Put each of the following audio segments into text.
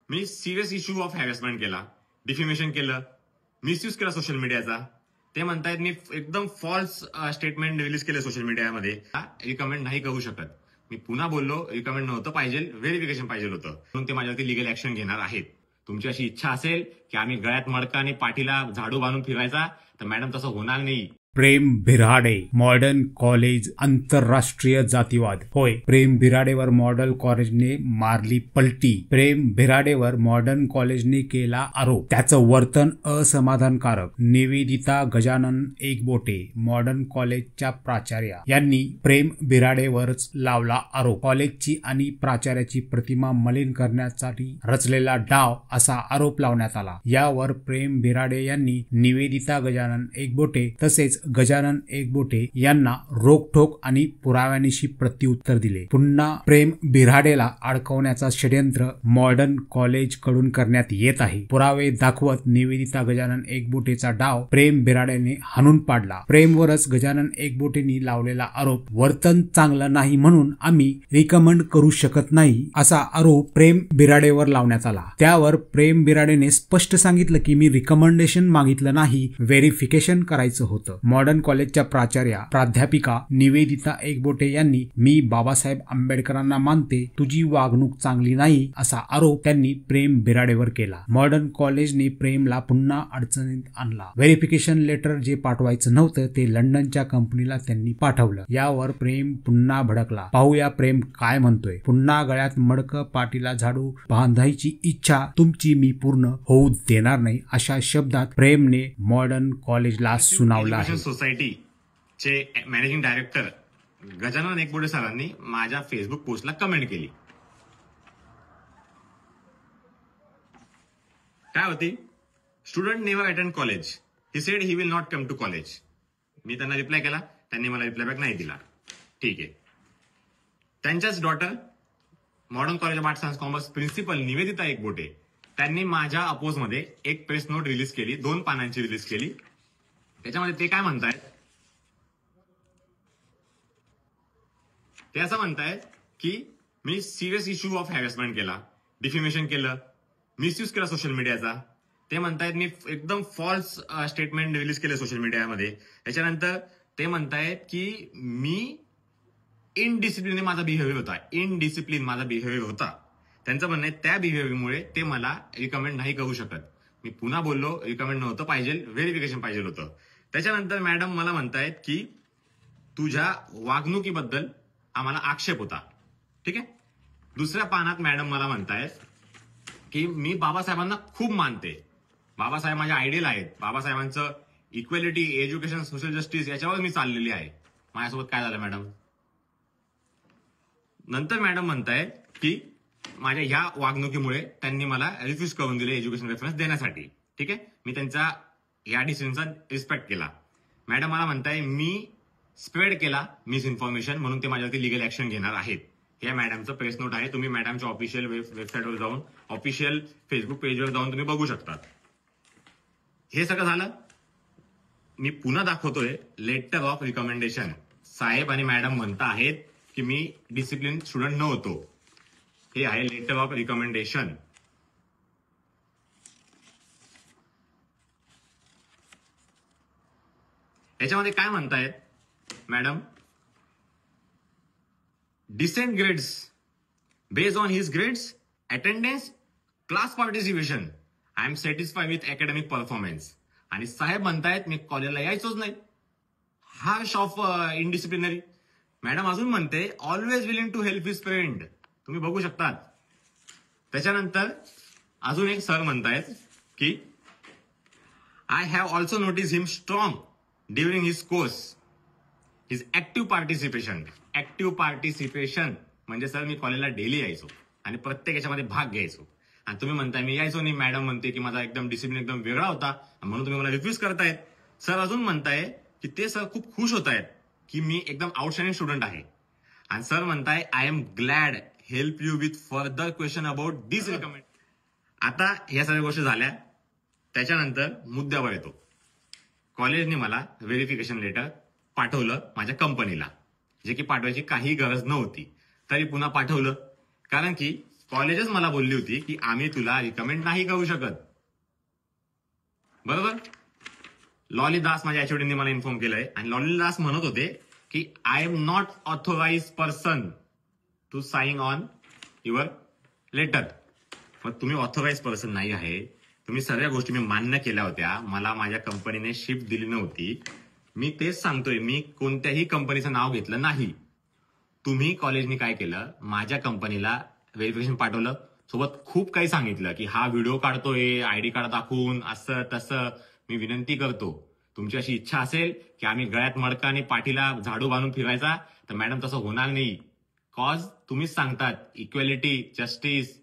Me serious issue of harassment केला, defamation केलं, misuse केला सोशल मीडियाचा. ते म्हणतायत मी एकदम फॉल्स स्टेटमेंट रिलीज केले सोशल मीडियामध्ये. रिकमेंड नाही करू शकत. मी पुन्हा बोललो रिकमेंड नव्हतं पाहिजे, व्हेरिफिकेशन पाहिजे होतं, म्हणून ते माझ्यावरती लिगल ऍक्शन घेणार आहेत. तुमची अशी इच्छा असेल की आम्ही गळ्यात मडका आणि पाठीला झाडू बांधून फिरायचा, तर मॅडम तसं होणार नाही. प्रेम बिराडे मॉडर्न कॉलेज आंतरराष्ट्रीय जातीवाद. होय, प्रेम बिराडेवर मॉडर्न कॉलेजने मारली पलटी. प्रेम बिराडेवर मॉडर्न कॉलेजने केला आरोप. त्याचं वर्तन असमाधानकारक. निवेदिता गजानन एकबोटे मॉडर्न कॉलेजच्या प्राचार्या यांनी प्रेम बिराडेवरच लावला आरोप. कॉलेजची आणि प्राचार्याची प्रतिमा मलिन करण्यासाठी रचलेला डाव असा आरोप लावण्यात आला. यावर प्रेम बिराडे यांनी निवेदिता गजानन एकबोटे तसेच गजानन एकबोटे यांना रोखठोक आणि पुराव्यानिशी प्रत्युत्तर दिले. पुन्हा प्रेम बिराडेला अडकवण्याचा षड्यंत्र मॉडर्न कॉलेज कडून करण्यात येत आहे. पुरावे दाखवत निवेदिता गजानन एकबोटेचा डाव प्रेम बिराडेने हाणून पाडला. प्रेमवरच गजानन एकबोटेंनी लावलेला आरोप वर्तन चांगलं नाही म्हणून आम्ही रिकमेंड करू शकत नाही असा आरोप प्रेम बिराडेवर लावण्यात आला. त्यावर प्रेम बिराडेने स्पष्ट सांगितलं की मी रिकमेंडेशन मागितलं नाही, व्हेरिफिकेशन करायचं होतं. मॉडर्न कॉलेजच्या प्राचार्या प्राध्यापिका निवेदिता एकबोटे यांनी मी बाबासाहेब आंबेडकरांना मानते, तुझी वागणूक चांगली नाही असा आरोप त्यांनी प्रेम बिराडेवर केला. मॉडर्न कॉलेजने प्रेमला पुन्हा अडचणीत आणला. व्हेरिफिकेशन लेटर जे पाठवायचं नव्हतं ते लंडनच्या कंपनीला त्यांनी पाठवलं. यावर प्रेम पुन्हा भडकला. पाहूया प्रेम काय म्हणतोय. पुन्हा गळ्यात मडकं पाठीला झाडू बांधायची इच्छा तुमची मी पूर्ण होऊ देणार नाही अशा शब्दात प्रेमने मॉडर्न कॉलेजला सुनावलं आहे. सोसायटीचे मॅनेजिंग डायरेक्टर गजानन एकबोटे सरांनी माझ्या फेसबुक पोस्टला कमेंट केली. काय होती? Student never attend college, he said he will not come to college. मी त्यांना रिप्लाय केला, त्यांनी मला रिप्लाय बॅक नाही दिला. ठीक आहे. त्यांच्याच daughter modern college of arts and commerce principal Nivedita Ekbote त्यांनी माझ्या अपोज मध्ये एक प्रेस नोट रिलीज केली, 2 पानांची रिलीज केली. त्याच्यामध्ये ते काय म्हणतायत, ते असं म्हणतायत की मी सिरियस इश्यू ऑफ हॅरेसमेंट केला, डिफेमेशन केलं, मिसयूज केला सोशल मीडियाचा. ते म्हणतायत मी एकदम फॉल्स स्टेटमेंट रिलीज केले सोशल मीडियामध्ये. त्याच्यानंतर ते म्हणतायत की मी इनडिसिप्लिन माझा बिहेवियर होता, इनडिसिप्लिन माझा बिहेवियर होता. त्यांचं म्हणणं आहे त्या बिहेवियरमुळे ते मला रिकमेंड नाही करू शकत. मी पुन्हा बोललो रिकमेंड नव्हतं पाहिजे, व्हेरिफिकेशन पाहिजे होतं. त्याच्यानंतर मॅडम मला म्हणतायत की तुझ्या वागणुकीबद्दल आम्हाला आक्षेप होता. ठीक आहे. दुसऱ्या पानात मॅडम मला म्हणतायत की मी बाबासाहेबांना खूप मानते, बाबासाहेब माझे आयडियल आहेत, बाबासाहेबांचं इक्वेलिटी, एज्युकेशन, सोशल जस्टिस याच्यावर मी चाललेली आहे. माझ्यासोबत काय झालं मॅडम? नंतर मॅडम म्हणतायत की माझ्या ह्या वागणुकीमुळे त्यांनी मला रिफ्यूज करून दिले एज्युकेशन रेफरन्स देण्यासाठी. ठीक आहे. मी त्यांचा या डिसिजनचा रिस्पेक्ट केला. मॅडम मला म्हणताय मी स्प्रेड केला मिस इन्फॉर्मेशन म्हणून ते माझ्यावरती लिगल ऍक्शन घेणार आहेत. हे मॅडमचं प्रेस नोट आहे. तुम्ही मॅडमच्या ऑफिशियल वेबसाईटवर जाऊन, ऑफिशियल फेसबुक पेजवर जाऊन तुम्ही बघू शकता. हे सगळं झालं. मी पुन्हा दाखवतोय लेटर ऑफ रिकमेंडेशन. साहेब आणि मॅडम म्हणता आहेत की मी डिसिप्लिन स्टुडंट नव्हतो. हे आहे लेटर ऑफ रिकमेंडेशन. याच्यामध्ये काय म्हणतायत madam? Decent grades based on his grades, attendance, class participation, I am satisfied with academic performance. आणि साहेब म्हणतायत मी कॉलेजला यायचोच नाही. Harsh of इनडिसिप्लिनरी. मॅडम अजून म्हणते always willing to help his friend. तुम्ही बघू शकतात. त्याच्यानंतर अजून एक सर म्हणतायत की I have also notice him strong during his course, his active participation. Active participation म्हणजे सर मी कॉलेजला डेली यायचो आणि प्रत्येक याच्यामध्ये भाग घ्यायचो. आणि तुम्ही म्हणताय मी यायचो नाही. मॅडम म्हणते की माझा एकदम डिसिप्लिन एकदम वेगळा होता म्हणून तुम्ही मला रिफ्यूज करतायत. सर अजून म्हणताय की ते सर खूप खुश होत आहेत की मी एकदम आउटस्टँडिंग स्टुडंट आहे. आणि सर म्हणताय I am glad help you with further question about this recommend. आता ह्या सगळ्या गोष्टी झाल्या. त्याच्यानंतर मुद्द्यावर येतो. कॉलेजने मला व्हेरिफिकेशन लेटर पाठवलं माझ्या कंपनीला, जे की पाठवायची काही गरज नव्हती, तरी पुन्हा पाठवलं. कारण की कॉलेजच मला बोलली होती की आम्ही तुला रिकमेंड नाही करू शकत. बरोबर. लॉली दास माझ्या एचओडीने मला इन्फॉर्म केलंय आणि लॉली दास म्हणत होते की I am not authorise person to sign on your letter. मग तुम्ही ऑथोराइज पर्सन नाही आहे. तुम्ही सर्व गोष्टी मी मान्य केल्या होत्या. मला माझ्या कंपनीने शिफ्ट दिली नव्हती. मी तेच सांगतोय, मी कोणत्याही कंपनीचं नाव घेतलं नाही. तुम्ही कॉलेजने काय केलं, माझ्या कंपनीला व्हेरिफिकेशन पाठवलं, सोबत खूप काही सांगितलं की हा व्हिडिओ काढतोय आयडी कार्ड दाखवून, असं तसं. मी विनंती करतो, तुमची अशी इच्छा असेल की आम्ही गळ्यात मडका आणि पाठीला झाडू बांधून फिरायचा, तर मॅडम तसं होणार नाही. कॉज तुम्हीच सांगतात इक्वॅलिटी, जस्टिस.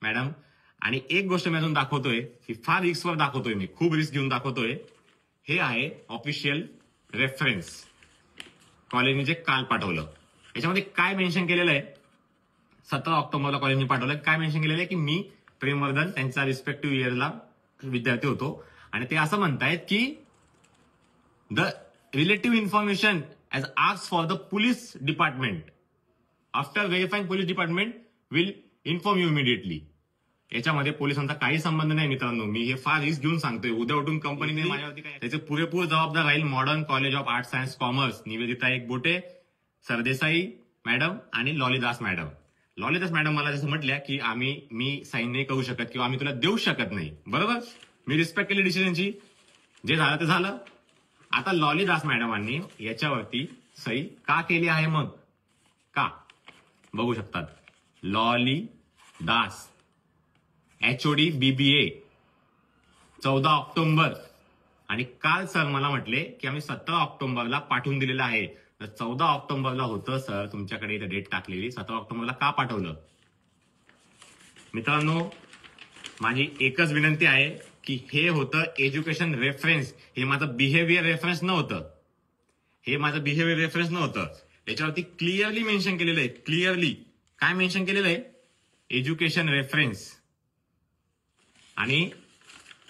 मॅडम, आणि एक गोष्ट मी अजून दाखवतोय की फार रिस्कवर दाखवतोय, मी खूप रिस्क घेऊन दाखवतोय. हे आहे ऑफिशियल रेफरन्स, कॉलेजने जे काल पाठवलं. याच्यामध्ये काय मेन्शन केलेलं आहे, 17 ऑक्टोबरला कॉलेजने पाठवलं. काय मेन्शन केलेलं आहे की मी प्रेमवर्धन त्यांच्या रिस्पेक्टिव्ह इयरला विद्यार्थी होतो आणि ते असं म्हणतायत की the relative information as asked for the police department. After verifying police department will inform you immediately. याच्यामध्ये पोलिसांचा काही संबंध नाही मित्रांनो. मी हे फार रिस्क घेऊन सांगतोय. उद्या उठून कंपनीने माझ्यावरती काय, त्याचे पुरेपूर जबाबदार राहील modern college of arts science commerce, Nivedita Ekbote, Sardesai madam आणि लॉलीदास मॅडम. लॉलीदास मॅडम मला जसं म्हटल्या की मी साईन नाही करू शकत किंवा आम्ही तुला देऊ शकत नाही. बरोबर, मी रिस्पेक्ट केली डिसिजनची. जे झालं ते झालं. आता लॉलीदास मॅडमांनी याच्यावरती सही का केली आहे, मग का बघू शकतात. Lolly Das, HOD BBA, 14 October. आणि काल सर मला म्हटले की आम्ही 17 ऑक्टोबरला पाठवून दिलेलं आहे. तर 14 ऑक्टोबरला होतं सर, तुमच्याकडे इथे डेट टाकलेली. 17 ऑक्टोबरला का पाठवलं? मित्रांनो, माझी एकच विनंती आहे की हे होतं एज्युकेशन रेफरन्स. हे माझं बिहेवियर रेफरन्स नव्हतं. याच्यावरती क्लिअरली मेन्शन केलेलं आहे. क्लिअरली काय मेन्शन केलेलं आहे? Education reference. आणि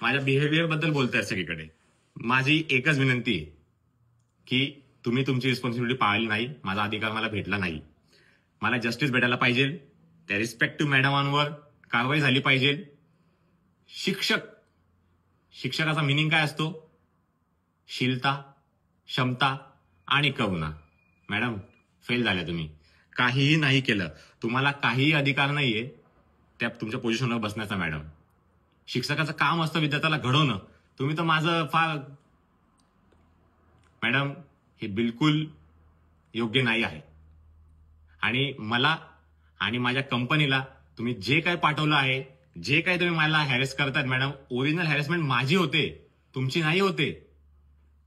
माझ्या बिहेवियर बद्दल बोलताय सगळीकडे. माझी एकच विनंती आहे की तुम्ही तुमची रिस्पॉन्सिबिलिटी पाळली नाही. माझा अधिकार मला भेटला नाही. मला जस्टिस भेटायला पाहिजे. त्या रिस्पेक्टिव्ह मॅडमांवर कारवाई झाली पाहिजे. शिक्षकाचा मिनिंग काय असतो? शीलता, क्षमता आणि करुणा. मॅडम, फेल झाल्या तुम्ही. काहीही नाही केलं. तुम्हाला काहीही अधिकार नाहीये त्या तुमच्या पोझिशनवर बसण्याचा. मॅडम, शिक्षकाचं काम असतं विद्यार्थ्याला घडवणं. तुम्ही तर माझं फार. मॅडम, हे बिलकुल योग्य नाही आहे. आणि मला आणि माझ्या कंपनीला तुम्ही जे काही पाठवलं आहे, जे काही तुम्ही मला हॅरेस करतायत मॅडम, ओरिजिनल हॅरेसमेंट माझी होते, तुमची नाही होते.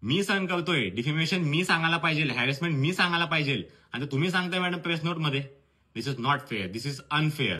मी सहन करतोय. डिफेमेशन मी सांगायला पाहिजे, हॅरेसमेंट मी सांगायला पाहिजे. आणि तुम्ही सांगताय मॅडम प्रेस नोट मध्ये. This is not fair, this is unfair.